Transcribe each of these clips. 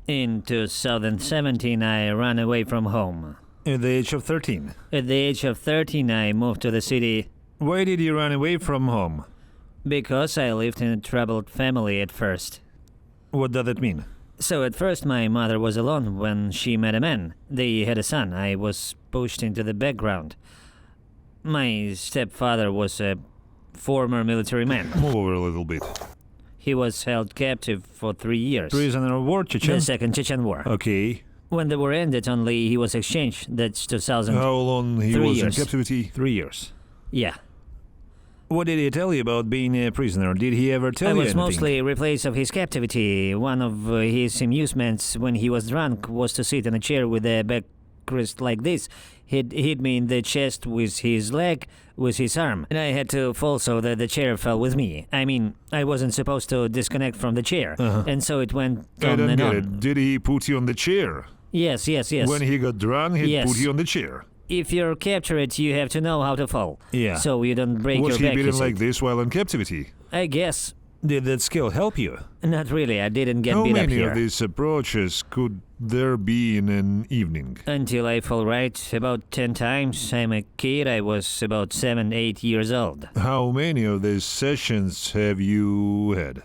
In 2017, I ran away from home. At the age of 13. At the age of 13, I moved to the city Why did you run away from home? because I lived in a troubled family at first. What does that mean? So at first my mother was alone when she met a man. They had a son. I was pushed into the background. My stepfather was a former military man. Move over a little bit. He was held captive for 3 years. Prisoner of war, Chechen? The Second Chechen War. Okay. When the war ended, only he was exchanged. That's 2000. How long he 3 was years. in captivity? 3 years. Yeah. What did he tell you about being a prisoner? Did he ever tell I you was anything? mostly replaced of his captivity. One of his amusements when he was drunk was to sit in a chair with a back crest like this. He'd hit me in the chest with his leg, with his arm, and I had to fall so that the chair fell with me. I mean, I wasn't supposed to disconnect from the chair, and so it went I on don't and get on. it. Did he put you on the chair? Yes. When he got drunk, he Yes. put you on the chair. If you're captured, you have to know how to fall. Yeah. So you don't break Was your he back. you beaten see. like this while in captivity? I guess. Did that skill help you? Not really. I didn't get How beat up many here. of these approaches could there be in an evening? Until I fall right about 10 times. I'm a kid. I was about 7, 8 years old. How many of these sessions have you had?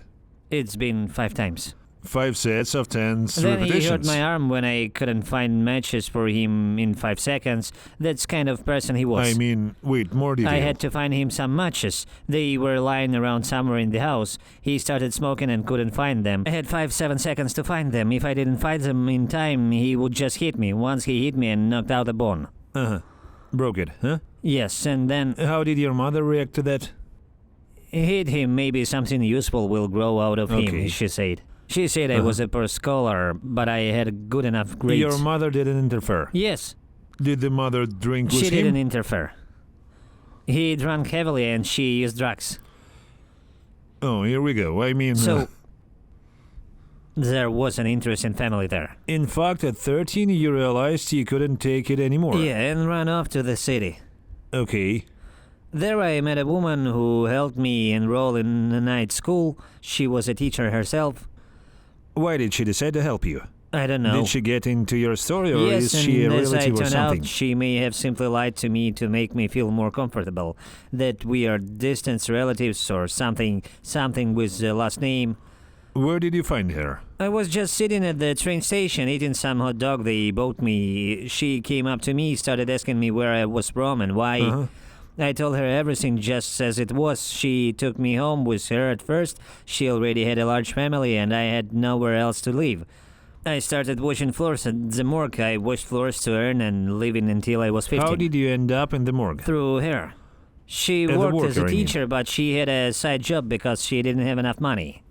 It's been 5 times. 5 sets of 10 Then he hurt repetitions. my arm when I couldn't find matches for him in 5 seconds. That's kind of person he was. I mean, wait, more detail. I had to find him some matches. They were lying around somewhere in the house. He started smoking and couldn't find them. I had 5-7 seconds to find them. If I didn't find them in time, he would just hit me. Once he hit me and knocked out a bone. Broke it, huh? Yes, and then How did your mother react to that? hit him. Maybe something useful will grow out of Okay. him, she said. She said I was a poor scholar, but I had good enough grades. Your mother didn't interfere. Yes, Did the mother drink with she him? didn't interfere. He drank heavily and she used drugs. Oh, here we go. I mean, So there was an interesting family there. in fact, at 13, you realized you couldn't take it anymore. Yeah, and ran off to the city. Okay. There I met a woman who helped me enroll in a night school. She was a teacher herself. Why did she decide to help you? I don't know. Did she get into your story, or Yes, is she a and as I relative or turned something? out, she may have simply lied to me to make me feel more comfortable. That we are distant relatives or something with the last name. Where did you find her? I was just sitting at the train station eating some hot dog they bought me. She came up to me, started asking me where I was from and why. I told her everything just as it was. She took me home with her at first. She already had a large family and I had nowhere else to live. I started washing floors at the morgue. I washed floors to earn and living until I was 15. How did you end up in the morgue? Through her. She As a worked as a worker, I mean. teacher, but she had a side job because she didn't have enough money.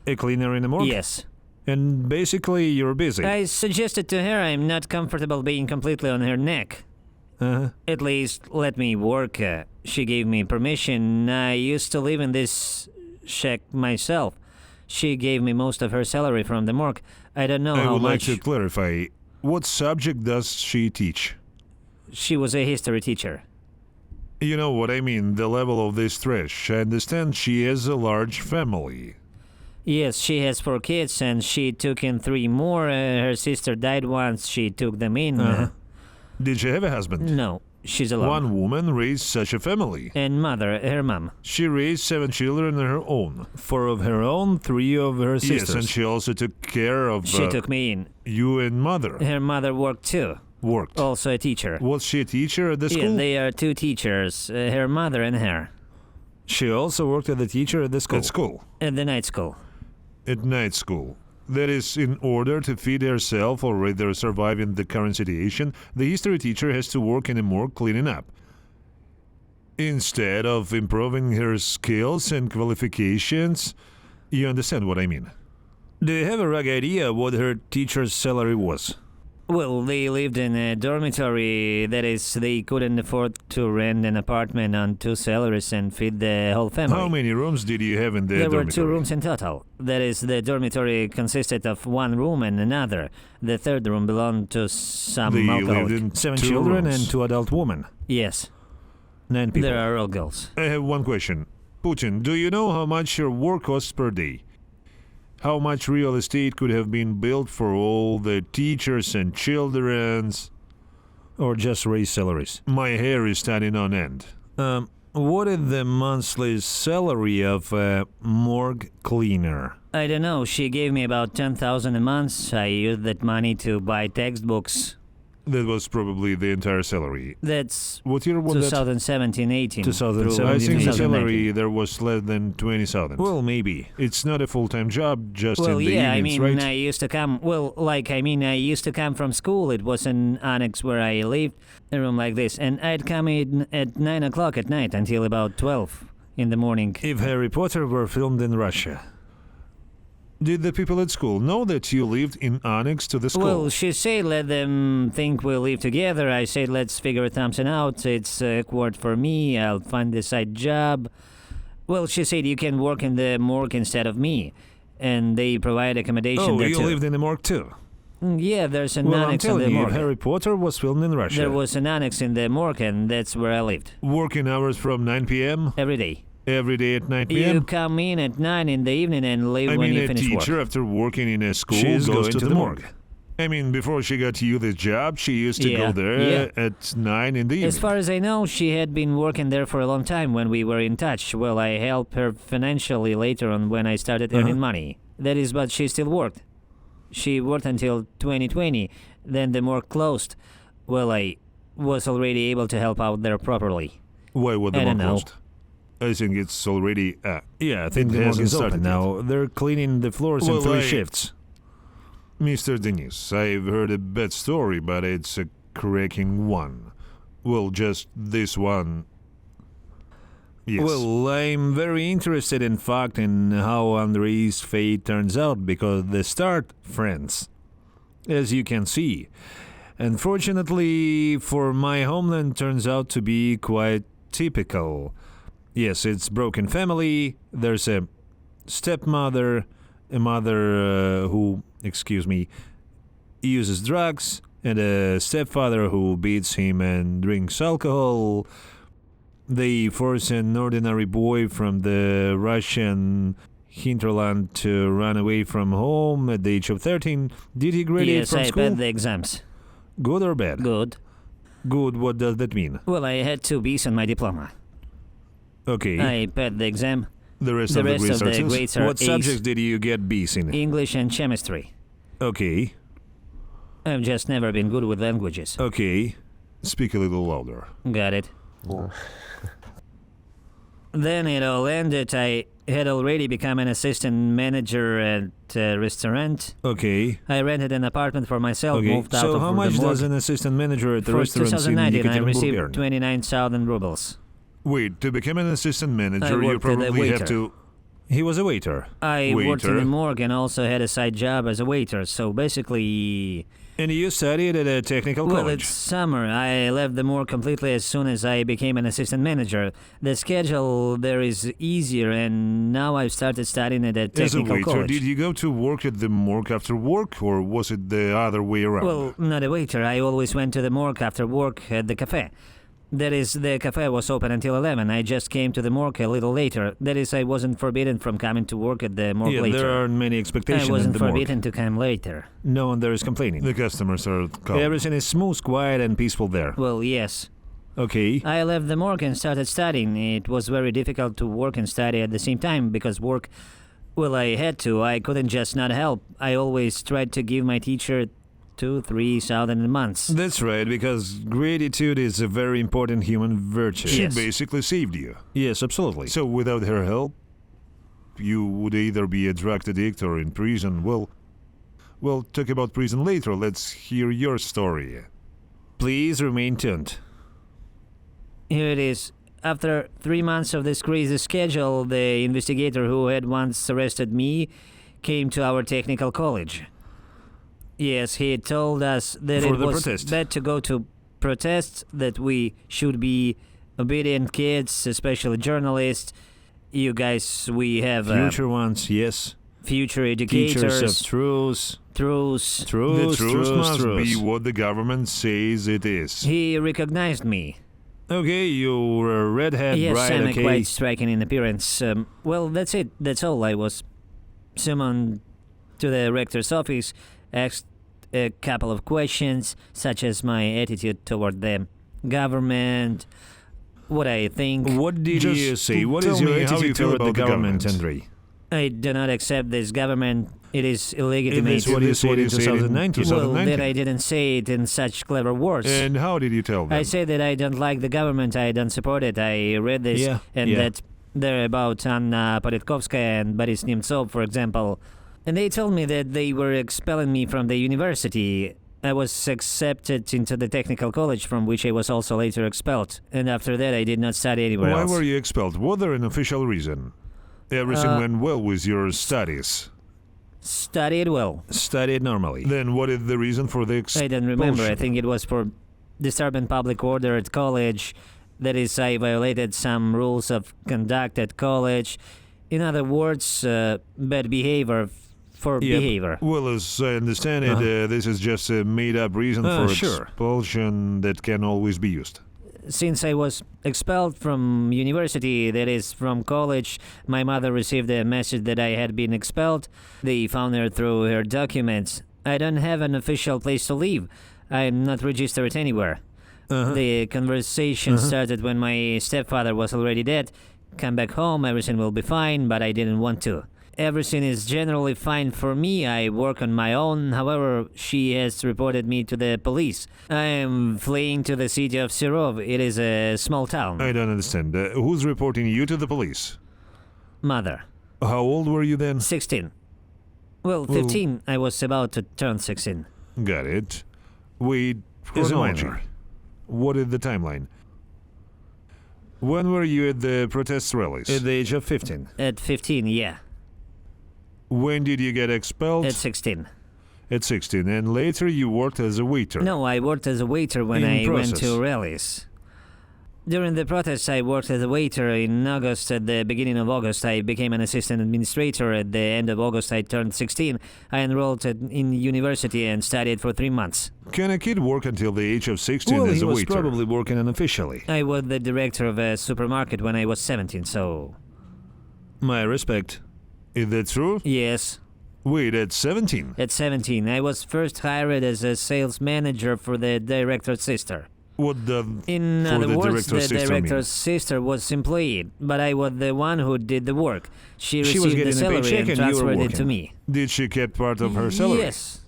A cleaner in the morgue? Yes. And basically, you're busy. I suggested to her I'm not comfortable being completely on her neck. At least let me work. She gave me permission. I used to live in this shack myself. She gave me most of her salary from the morgue. I don't know I how would like much. to clarify. What subject does she teach? She was a history teacher. You know what I mean, the level of this trash. I understand she has a large family. Yes, she has 4 kids and she took in 3 more. Her sister died once. She took them in. Did she have a husband? No, she's alone. One woman raised such a family. And mother, her mom. She raised 7 children on her own. 4 of her own, 3 of her sisters. Yes, and she also took care of She took me in. you and mother. Her mother worked too. Worked. Also a teacher. Was she a teacher at the Yeah, school? they are 2 teachers, her mother and her, She also worked as a teacher at the school. At school. at the night school. At night school. That is, in order to feed herself or rather survive in the current situation, the history teacher has to work in a morgue cleaning up. Instead of improving her skills and qualifications, you understand what I mean. Do you have a rough idea what her teacher's salary was? Well, they lived in a dormitory. That is, they couldn't afford to rent an apartment on 2 salaries and feed the whole family. How many rooms did you have in the There dormitory? were 2 rooms in total. That is, the dormitory consisted of 1 room and another. The 3rd room belonged to some They alcoholic. lived in 7 2 children rooms. and 2 adult women. Yes. 9 people. There are all girls. I have one question. Putin, do you know how much your work costs per day? How much real estate could have been built for all the teachers and children's? Or just raise salaries? My hair is standing on end. What is the monthly salary of a morgue cleaner? I don't know. She gave me about 10,000 a month. I used that money to buy textbooks. That was probably the entire salary. That's what year was 2017-18. 2017. I think the salary there was less than 20,000. Well, maybe. It's not a full-time job, just in the evenings, right? I used to come. I used to come from school. It was an annex where I lived, a room like this, and I'd come in at 9 o'clock at night until about 12 in the morning. If Harry Potter were filmed in Russia. Did the people at school know that you lived in annex to the school? Well, she said let them think we live together. I said let's figure something out. It's awkward for me. I'll find a side job. Well, she said you can work in the morgue instead of me. And they provide accommodation there you too. lived in the morgue too? Yeah, there's an annex in the I'm telling morgue. you, Harry Potter was filmed in Russia. There was an annex in the morgue and that's where I lived. Working hours from 9 p.m.? Every day. Every day at 9 p.m.? You come in at 9 in the evening and leave when you finish work. A teacher after working in a school goes to the morgue. I mean, before she got you this job, she used to go there at 9 in the evening. As far as I know, she had been working there for a long time when we were in touch. Well, I helped her financially later on when I started earning money. That is, but she still worked. She worked until 2020. Then the morgue closed. Well, I was already able to help out there properly. Why would the morgue closed? I think it's already... I think the morgue is open now. They're cleaning the floors in 3 shifts. Mr. Denis, I've heard a bad story, but it's a cracking one. Well, just this one. Yes. Well, I'm very interested, in fact, in how Andrei's fate turns out, because the start, friends, as you can see, unfortunately for my homeland, turns out to be quite typical. Yes, it's broken family. There's a stepmother, a mother who, uses drugs, and a stepfather who beats him and drinks alcohol. They force an ordinary boy from the Russian hinterland to run away from home at the age of 13. Did he graduate from school? Yes, I passed the exams. Good or bad? Good. Good, what does that mean? Well, I had 2 B's on my diploma. Okay. I passed the exam. The rest of the grades are what A's. Subjects did you get B's in? English and chemistry. Okay. I've just never been good with languages. Okay. Speak a little louder. Got it. Then it all ended. I had already become an assistant manager at a restaurant. Okay. I rented an apartment for myself, moved out of the So how much does an assistant manager at the restaurant in 2019, I received 29,000 rubles. Wait, to become an assistant manager, you probably have to... He was a waiter. I worked in the morgue and also had a side job as a waiter, so basically... And you studied at a technical college? Well, it's summer. I left the morgue completely as soon as I became an assistant manager. The schedule there is easier, and now I've started studying at a technical college. As a waiter, did you go to work at the morgue after work, or was it the other way around? Well, not a waiter. I always went to the morgue after work at the cafe. That is, the cafe was open until 11. I just came to the morgue a little later. That is, I wasn't forbidden from coming to work at the morgue later. There aren't many expectations I wasn't in the forbidden morgue. to come later. No one there is complaining. The customers are calm. Everything is smooth, quiet, and peaceful there. Well, yes. Okay. I left the morgue and started studying. It was very difficult to work and study at the same time because work... Well, I had to. I couldn't just not help. I always tried to give my teacher 2,000-3,000 a month. That's right, because gratitude is a very important human virtue. Yes. She basically saved you. Yes, absolutely. So without her help, you would either be a drug addict or in prison. We'll talk about prison later. Let's hear your story. Please remain tuned. Here it is. After 3 months of this crazy schedule, the investigator who had once arrested me came to our technical college. Yes, he told us that it was bad to go to protests, that we should be obedient kids, especially journalists. You guys, we have... Future ones, yes. Future educators. Teachers of truth. Truth. The truth must be what the government says it is. He recognized me. Okay, you're a redhead, yes, right? I'm quite striking in appearance. Well, that's it. That's all. I was summoned to the rector's office, asked a couple of questions, such as my attitude toward the government, what I think. What did you say? What is tell your me how you attitude feel toward about the government, Andrei? I do not accept this government. It is illegitimate. That's what you said in 2019. Well, then I didn't say it in such clever words. And how did you tell them? I say that I don't like the government, I don't support it. I read this, and that they're about Anna Politkovskaya and Boris Nemtsov, for example. And they told me that they were expelling me from the university. I was accepted into the technical college, from which I was also later expelled. And after that, I did not study anywhere else. Why were you expelled? Was there an official reason? Everything went well with your studies. Studied well. Studied normally. Then what is the reason for the expulsion? I don't remember. I think it was for disturbing public order at college. That is, I violated some rules of conduct at college. In other words, bad behavior for behavior. Well, as I understand it, this is just a made-up reason for expulsion that can always be used. Since I was expelled from university, that is, from college, my mother received a message that I had been expelled. They found her through her documents. I don't have an official place to live. I'm not registered anywhere. The conversation started when my stepfather was already dead. Come back home, everything will be fine, but I didn't want to. Everything is generally fine for me. I work on my own. However, she has reported me to the police. I am fleeing to the city of Serov. It is a small town. I don't understand. Who's reporting you to the police? Mother. How old were you then? 16. Well, 15. I was about to turn 16. Got it. Wait, As a chronology. minor. What is the timeline? When were you at the protest rallies? At the age of 15. At 15, yeah. When did you get expelled? At 16. At 16, and later you worked as a waiter. No, I worked as a waiter when In I went process. to rallies. During the protests, I worked as a waiter. In August, at the beginning of August, I became an assistant administrator. At the end of August, I turned 16. I enrolled in university and studied for 3 months. Can a kid work until the age of 16 Well, as he a was waiter? probably working unofficially. I was the director of a supermarket when I was 17, so... My respect. Is that true? Yes. Wait, at 17? At 17, I was first hired as a sales manager for the director's sister. What the... In for other the words, the director's sister director's sister was employed, but I was the one who did the work. She She was received the getting a salary paycheck and and you were transferred it working. to me. Did she keep part of her salary? Yes.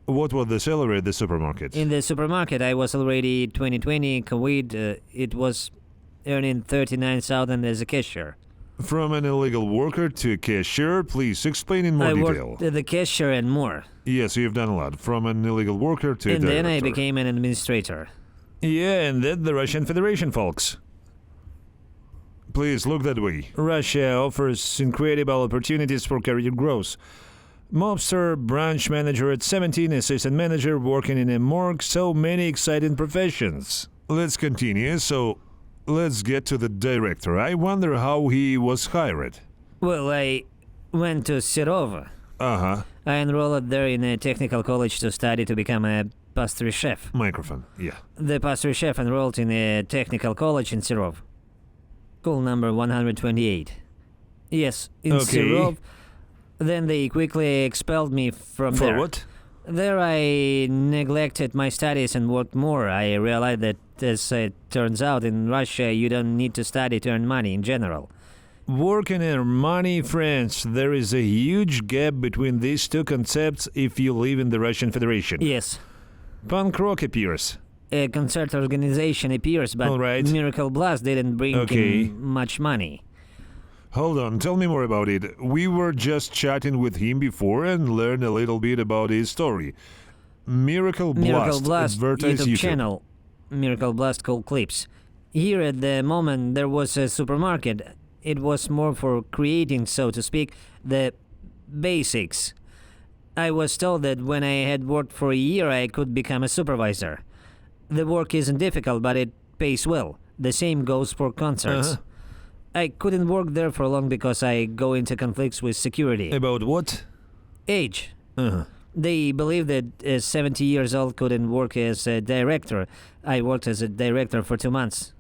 What was the salary at the supermarket? In the supermarket, I was already 2020 COVID. It was earning 39,000 as a cashier. From an illegal worker to a cashier, please explain in more I detail. worked as a cashier and more. Yes, you've done a lot. From an illegal worker to a And director. then I became an administrator. Yeah, and that's the Russian Federation, folks. Please look that way. Russia offers incredible opportunities for career growth. Mobster, branch manager at 17, assistant manager working in a morgue, so many exciting professions. Let's continue. So, let's get to the director. I wonder how he was hired. Well, I went to Serov. Uh-huh. I enrolled there in a technical college to study to become a pastry chef. Microphone. Yeah. The pastry chef enrolled in a technical college in Serov. School number 128. Yes, in Okay. Serov. Then they quickly expelled me from For there. what? There I neglected my studies and worked more. I realized that, as it turns out, in Russia you don't need to study to earn money in general. Working and money, friends. There is a huge gap between these two concepts if you live in the Russian Federation. Yes, Punk rock appears. a concert organization appears, but All right. Miracle Blast didn't bring Okay. in much money. Hold on, tell me more about it. We were just chatting with him before and learned a little bit about his story. Miracle Miracle Blast advertise YouTube YouTube. channel. Miracle Blast Cool Clips. Here at the moment there was a supermarket. It was more for creating, so to speak, the basics. I was told that when I had worked for a year I could become a supervisor. The work isn't difficult, but it pays well. The same goes for concerts. Uh-huh. I couldn't work there for long because I go into conflicts with security. About what? Age. Uh-huh. They believe that a 70 years old couldn't work as a director. I worked as a director for 2 months.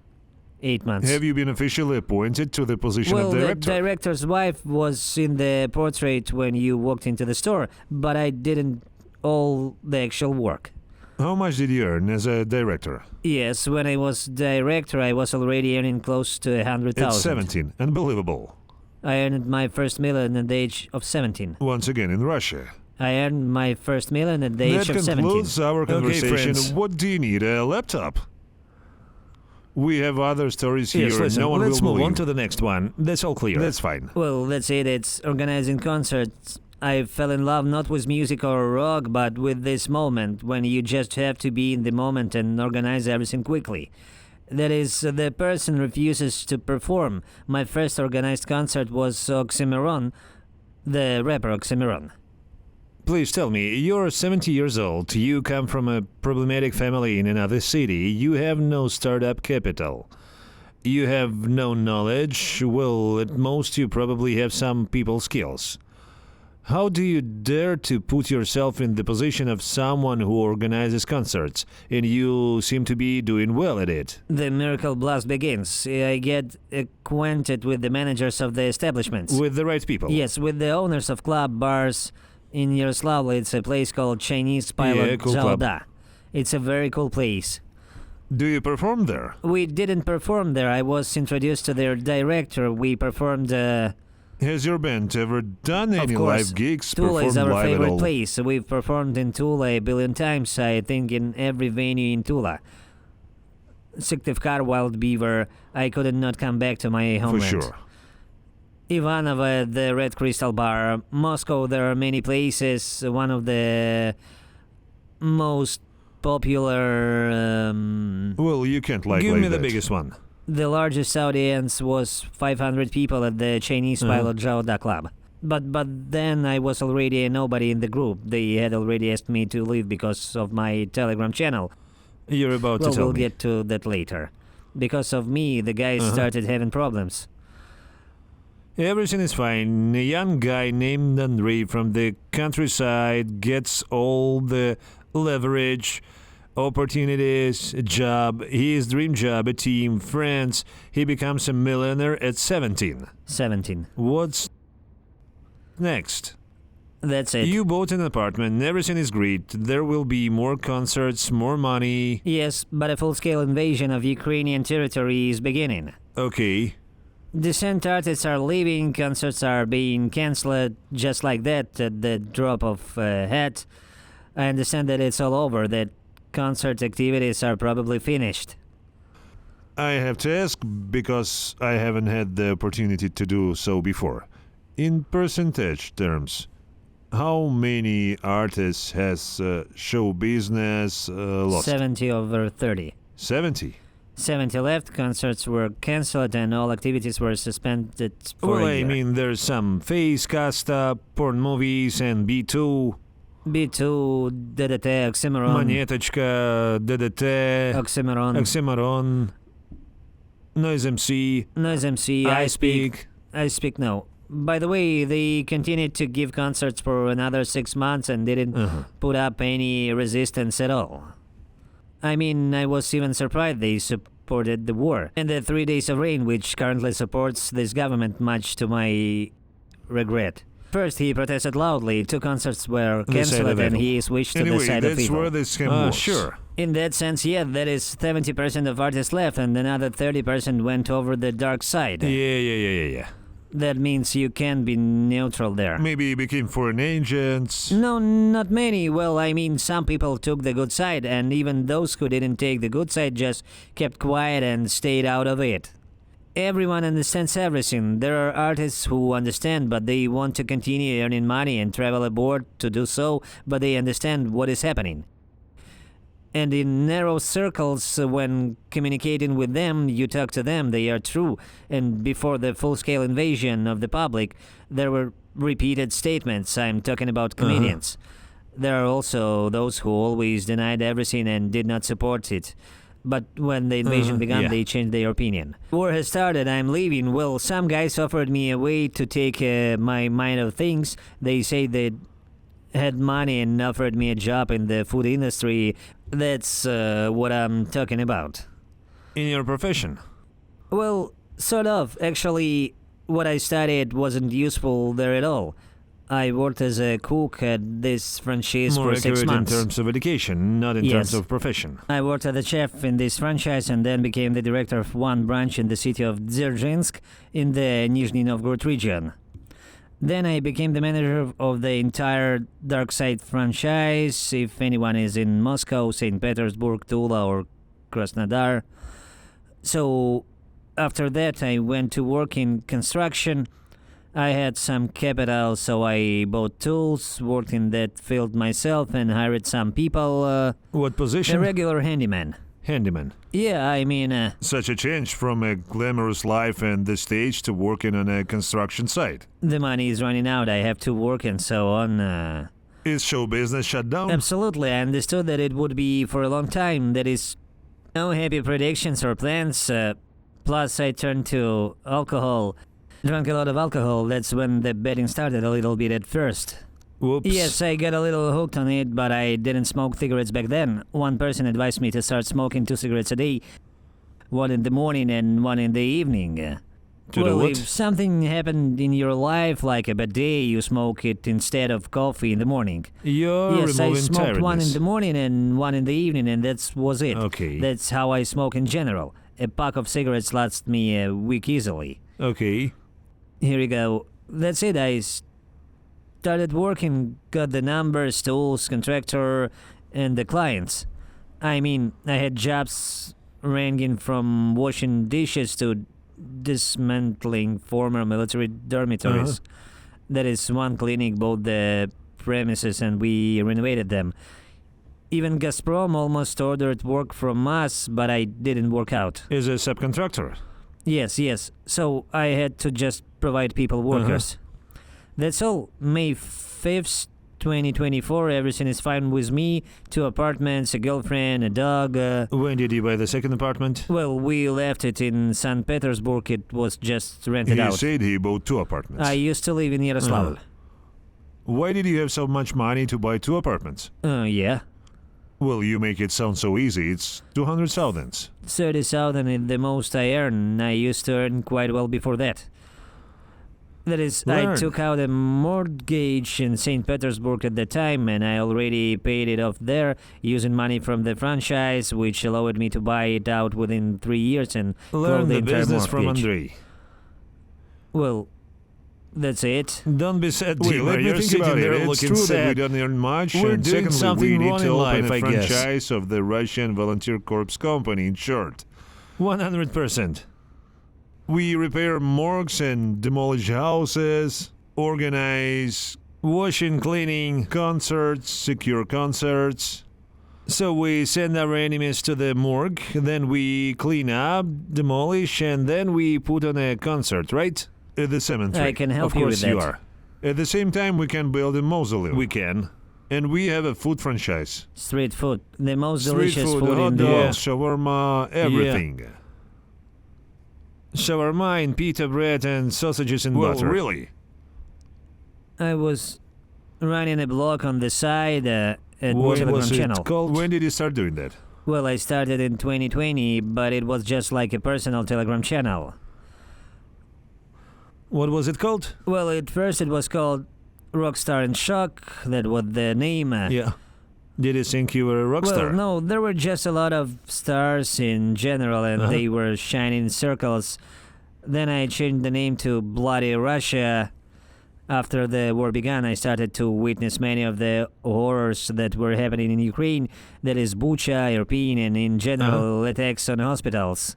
8 months. Have you been officially appointed to the position Well, of director? the director's wife was in the portrait when you walked into the store, but I didn't all the actual work. How much did you earn as a director? Yes, when I was director, I was already earning close to 100,000. At 17. Unbelievable. I earned my first million at the age of 17. Once again in Russia. I earned my first million at the age That of 17. concludes our conversation. friends. What do you need? A laptop? We have other stories here. Yes, listen, no one let's will move on believe. to the next one. That's all clear. That's fine. Well, that's it. It's organizing concerts. I fell in love not with music or rock, but with this moment when you just have to be in the moment and organize everything quickly. That is, the person refuses to perform. My first organized concert was Oxymoron, the rapper Oxymoron. Please tell me, you're 70 years old, you come from a problematic family in another city, you have no startup capital. You have no knowledge, well, at most you probably have some people skills. How do you dare to put yourself in the position of someone who organizes concerts, and you seem to be doing well at it? The miracle blast begins. I get acquainted with the managers of the establishments. With the right people? Yes, with the owners of club, bars. In Yaroslavl, it's a place called Chinese Pilot cool club. Zalda. It's a very cool place. Do you perform there? We didn't perform there. I was introduced to their director. We performed... Has your band ever done any of course, live gigs? Tula is performed our live at favorite all? place. We've performed in Tula a billion times, I think, in every venue in Tula. Syktyvkar, Wild Beaver. I couldn't not come back to my For homeland. sure. Ivanova, the Red Crystal Bar. Moscow, there are many places. One of the most popular... Well, you can't like Give like me the that. biggest one. The largest audience was 500 people at the Chinese Pilot Zalda Club. But then I was already a nobody in the group. They had already asked me to leave because of my Telegram channel. You're about Well, to tell we'll me. get to that later. Because of me, the guys started having problems. Everything is fine. A young guy named Andrei from the countryside gets all the leverage, opportunities, a job, his dream job, a team, friends. He becomes a millionaire at 17. 17. What's next? That's it. You bought an apartment, everything is great. There will be more concerts, more money. Yes, but a full-scale invasion of Ukrainian territory is beginning. Okay. Decent artists are leaving, concerts are being cancelled just like that at the drop of a hat. I understand that it's all over, that concert activities are probably finished. I have to ask because I haven't had the opportunity to do so before. In percentage terms, how many artists has show business lost? 70 over 30. 70? 70 left, concerts were cancelled and all activities were suspended for Well, a year. I mean, there's some face cast up, porn movies, and B2, B2, DDT, Oxymoron, Монеточка, DDT, Oxymoron, Oxymoron, Noise MC, Noise MC, I Speak. I Speak No. By the way, they continued to give concerts for another 6 months and didn't put up any resistance at all. I mean, I was even surprised they supported the war. And the 3 Days of Rain, which currently supports this government, much to my regret. First, he protested loudly. 2 concerts were The side cancelled of and evil. he switched to the Anyway, side of that's evil. where this scam was. Sure. In that sense, yeah, that is 70% of artists left and another 30% went over the dark side. Yeah. That means you can be neutral there. Maybe he became foreign agents. No, not many. Well, I mean, some people took the good side, and even those who didn't take the good side just kept quiet and stayed out of it. Everyone understands everything. There are artists who understand, but they want to continue earning money and travel abroad to do so, but they understand what is happening. And in narrow circles, when communicating with them, you talk to them, they are true. And before the full-scale invasion of the public, there were repeated statements. I'm talking about comedians. There are also those who always denied everything and did not support it. But when the invasion began, yeah. they changed their opinion. War has started, I'm leaving. Well, some guys offered me a way to take my mind of things. They say they had money and offered me a job in the food industry. That's what I'm talking about. In your profession. Well, sort of. Actually, what I studied wasn't useful there at all. I worked as a cook at this franchise More for 6 accurate months. in terms of education, not in Yes. terms of profession. I worked as a chef in this franchise and then became the director of one branch in the city of Dzержinsk in the Nizhny Novgorod region. Then I became the manager of the entire Dark Side franchise. If anyone is in Moscow, St. Petersburg, Tula, or Krasnodar. So after that, I went to work in construction. I had some capital, so I bought tools, worked in that field myself, and hired some people. What A position? regular handyman. Handyman. Yeah, I mean, Such a change from a glamorous life and the stage to working on a construction site. the money is running out. I have to work and so on. Is show business shut down? Absolutely, I understood that it would be for a long time. There is no happy predictions or plans. Plus, I turned to alcohol. Drank a lot of alcohol. That's when the betting started a little bit at first. Whoops. Yes, I got a little hooked on it, but I didn't smoke cigarettes back then. One person advised me to start smoking 2 cigarettes a day. One in the morning and one in the evening. To well, do what? if something happened in your life, like a bad day, you smoke it instead of coffee in the morning. You're Yes, I removing smoked one in tiredness. the morning and one in the evening, and that was it. Okay. That's how I smoke in general. A pack of cigarettes lasts me a week easily. Okay. Here you go. That's it. I started working, got the numbers, tools, contractor, and the clients. I mean, I had jobs ranging from washing dishes to dismantling former military dormitories. That is, one clinic bought the premises and we renovated them. Even Gazprom almost ordered work from us, but I didn't work out. Is a subcontractor. Yes. So I had to just provide people workers. That's all. May 5th, 2024, everything is fine with me. 2 apartments, a girlfriend, a dog. When did you buy the second apartment? Well, we left it in St. Petersburg. It was just rented He out. said he bought 2 apartments. I used to live in Yaroslavl. Why did you have so much money to buy 2 apartments? Yeah. Well, you make it sound so easy. It's 200,000. 30,000 is the most I earn. I used to earn quite well before that. That is, I Learn. took out a mortgage in St. Petersburg at the time, and I already paid it off there using money from the franchise, which allowed me to buy it out within 3 years and close Learn the the entire business from mortgage. Andrei. Well, that's it. Don't be sad, Wait, Timur. let me You're think sitting about there it. It's looking true that we sad. don't earn much, We're and doing secondly, something we need wrong to in open life, a I guess. franchise of the Russian Volunteer Corps Company, in short. 100%. We repair morgues and demolish houses, organize Washing, cleaning. concerts, secure concerts. So we send our enemies to the morgue, then we clean up, demolish, and then we put on a concert, right? At the cemetery. I can help Of you course with that. you are. At the same time, we can build a mausoleum. We can. And we have a food franchise. Street food, the most Street delicious food, food hot in the dogs, world. shawarma, everything. Shawarma and pita bread and sausages and Well, butter. really? I was running a blog on the side at What Telegram was it channel. called? When did you start doing that? Well, I started in 2020, but it was just like a personal Telegram channel. What was it called? Well, at first it was called Rockstar in Shock. That was the name. Yeah. Did you think you were a rock Well, star? no, there were just a lot of stars in general, and Uh-huh. they were shining in circles. Then I changed the name to Bloody Russia. After the war began, I started to witness many of the horrors that were happening in Ukraine. That is Bucha, Irpin, and in general attacks on hospitals.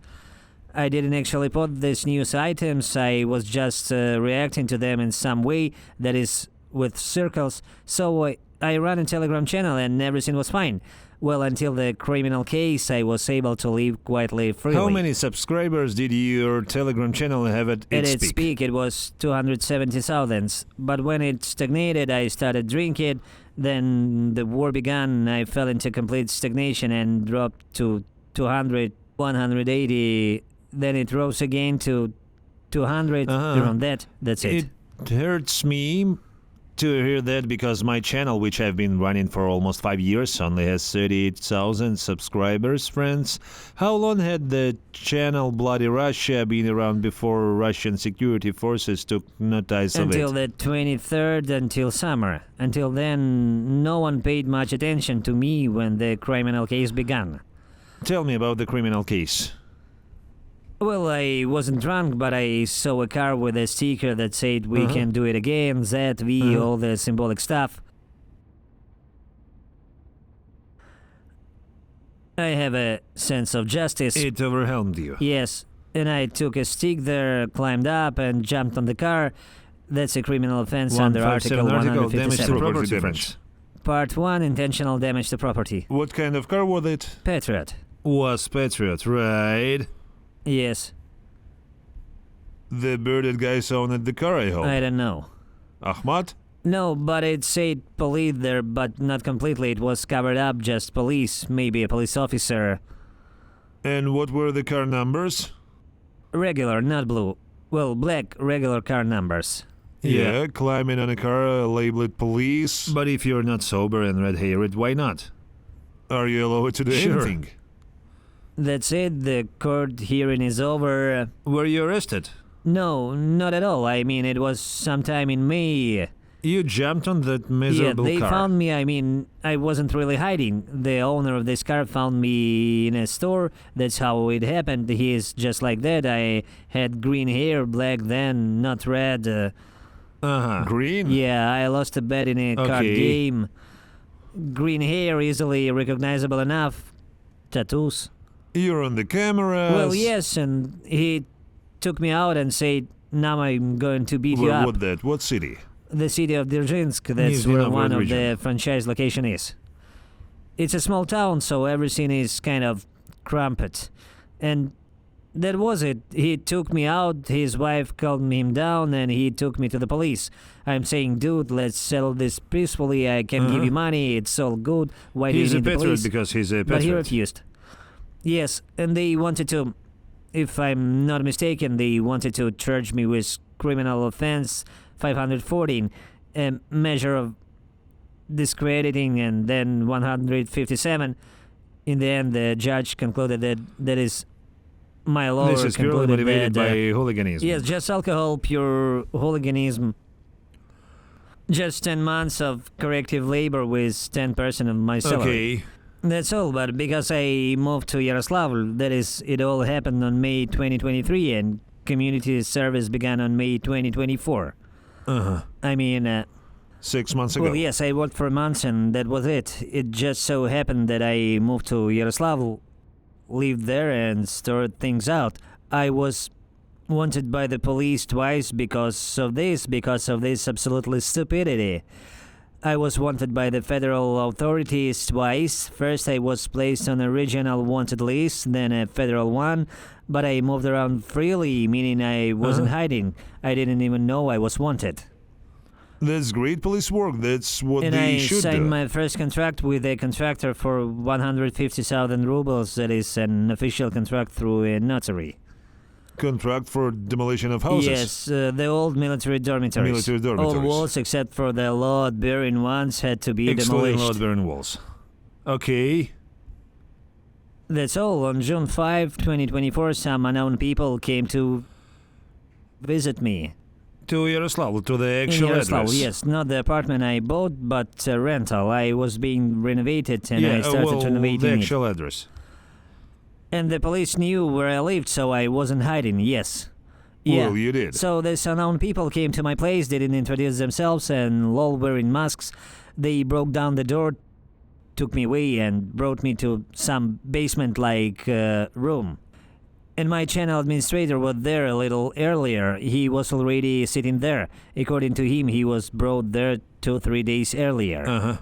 I didn't actually put these news items. I was just reacting to them in some way, that is, with circles. So I ran a Telegram channel and everything was fine. Well, until the criminal case, I was able to live quietly freely. How many subscribers did your Telegram channel have at At its its peak? peak, it was 270,000. But when it stagnated, I started drinking. Then the war began. I fell into complete stagnation and dropped to 200, 180. Then it rose again to 200. Uh-huh. Around that. That's it. It hurts me to hear that because my channel, which I've been running for almost 5 years, only has 38,000 subscribers, friends. How long had the channel Bloody Russia been around before Russian security forces took notice of it? Until the 23rd, until summer. Until then, no one paid much attention to me when the criminal case began. Tell me about the criminal case. Well, I wasn't drunk, but I saw a car with a sticker that said we can do it again, ZV, all the symbolic stuff. I have a sense of justice. It overwhelmed you. Yes, and I took a stick there, climbed up, and jumped on the car. That's a criminal offense under Article 157. Damage to property damage. Part 1, intentional damage to property. What kind of car was it? Patriot. Was Patriot, right? Yes. The bearded guy owned the car, I hope. I don't know. Ahmad? No, but it said police there, but not completely. It was covered up, just police, maybe a police officer. And what were the car numbers? Regular, not blue. Well, black, regular car numbers. Yeah, climbing on a car labeled police. But if you're not sober and red-haired, why not? Are you allowed to do anything? That's it, the court hearing is over. Were you arrested? No, not at all. I mean, it was sometime in May. You jumped on that miserable car. Yeah, they found me. I mean, I wasn't really hiding. The owner of this car found me in a store. That's how it happened. He is just like that. I had green hair, black then, not red. Green? Yeah, I lost a bet in a card game. Green hair, easily recognizable enough. Tattoos. You're on the cameras. Well, yes, and he took me out and said, now I'm going to beat you Where up. was that? What city? The city of Dzerzhinsk, that's Nizhny where Novgorod one of region. the franchise location is. It's a small town, so everything is kind of cramped. And that was it. He took me out, his wife calmed him down, and he took me to the police. I'm saying, dude, let's settle this peacefully. I can give you money. It's all good. Why do you He's a need the patriot police? because he's a patriot. But he refused. Yes, and they wanted to, if I'm not mistaken, they wanted to charge me with criminal offense 514, a measure of discrediting, and then 157. In the end, the judge concluded that that is my lawyer This is purely concluded motivated that, by hooliganism. yes, just alcohol, pure hooliganism. Just 10 months of corrective labor with 10% of my salary. Okay. That's all, but because I moved to Yaroslavl, that is, it all happened on May 2023, and community service began on May 2024. I mean, 6 months ago. well, yes, I worked for months, and that was it. It just so happened that I moved to Yaroslavl, lived there, and started things out. I was wanted by the police twice because of this absolutely stupidity. I was wanted by the federal authorities twice. First, I was placed on a regional wanted list, then a federal one, but I moved around freely, meaning I wasn't hiding. I didn't even know I was wanted. That's great police work. That's what And they I should signed do. my first contract with a contractor for 150,000 rubles. That is an official contract through a notary. Contract for demolition of houses. Yes, the old military dormitories. Military dormitories. All walls except for the load-bearing ones had to be Excluding demolished. load-bearing walls. Okay. That's all. On June 5, 2024, some unknown people came to visit me. To Yaroslavl, to the actual In Yaroslavl, address. yes. Not the apartment I bought, but a rental. I was being renovated, and I started renovating the it. actual address. And the police knew where I lived, so I wasn't hiding, yes. Yeah. Well, you did. So these unknown people came to my place, they didn't introduce themselves, and all wearing masks. They broke down the door, took me away, and brought me to some basement-like room. And my channel administrator was there a little earlier. He was already sitting there. According to him, he was brought there 2-3 days earlier.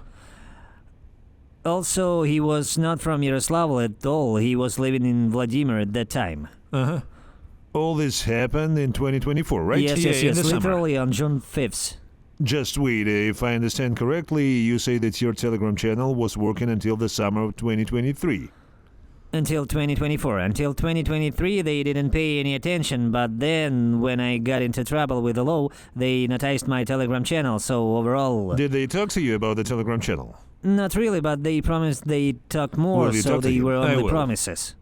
Also, he was not from Yaroslavl at all. He was living in Vladimir at that time. All this happened in 2024, right? Yes, Yeah, yes, in yes. the summer. Literally on June 5th. Just wait, if I understand correctly, you say that your Telegram channel was working until the summer of 2023. Until 2024. Until 2023, they didn't pay any attention, but then, when I got into trouble with the law, they noticed my Telegram channel, so overall... Did they talk to you about the Telegram channel? Not really, but they promised they'd talk more, Will you so talk to they you? were I only will. promises.